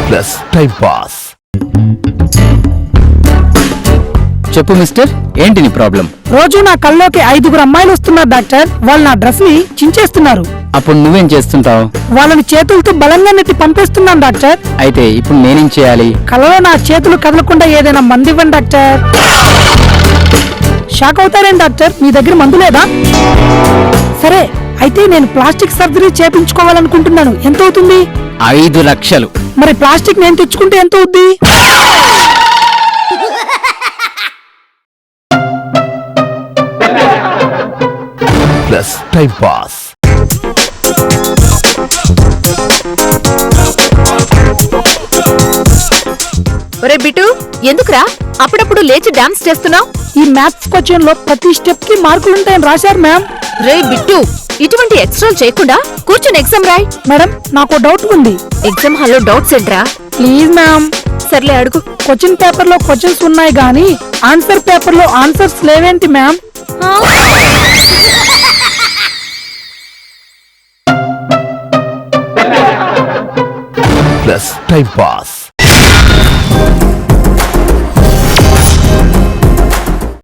Plus time pass. చెప్పు mister, ఏంటి నీ ప్రాబ్లం? రోజు నా కల్లోకి 5 అమ్మాయిలు వస్తున్నారు డాక్టర్. వాళ్ళు నా డ్రెస్ ని చించేస్తున్నారు. అప్పుడు నువ్వేం చేస్తుంటావు? వాళ్ళని చేతులతో బలంగా నెట్టి పంపేస్తున్నాను డాక్టర్. అయితే ఇప్పుడు నేనేం చేయాలి? కలలో నా చేతులు కదలకుండా ఏదైనా మందు ఇవ్వండి డాక్టర్. షాక్ అవుతారేం డాక్టర్, మీ దగ్గర మందు లేదా? సరే అయితే నేను ప్లాస్టిక్ సర్జరీ చేపించుకోవాలనుకుంటున్నాను. ఎంత అవుతుంది? 5 లక్షలు. మరి ప్లాస్టిక్ నేను తెచ్చుకుంటే ఎంత అవుద్ది? Plus time pass. ఒరే బిటు, ఎందుకురా అప్పుడప్పుడు లేచి డాన్స్ చేస్తున్నావు? ఈ మ్యాథ్స్ క్వశ్చన్ లో ప్రతి స్టెప్ కి మార్కులుంటాయని రాశారు మ్యామ్. రే బిట్టు, ఇటువంటి ఎక్స్ట్రాలు చేయకుండా కూర్చొని ఎగ్జామ్ రాయ్. మేడం నాకు డౌట్ ఉంది. ఎగ్జామ్ హాల్లో డౌట్స్ ఏంట్రా? Please ma'am. సర్లే అడుగు. క్వశ్చన్ పేపర్ లో క్వశ్చన్స్ ఉన్నాయి గానీ ఆన్సర్ పేపర్ లో ఆన్సర్స్ లేవేంటి మ్యామ్? Plus time pass.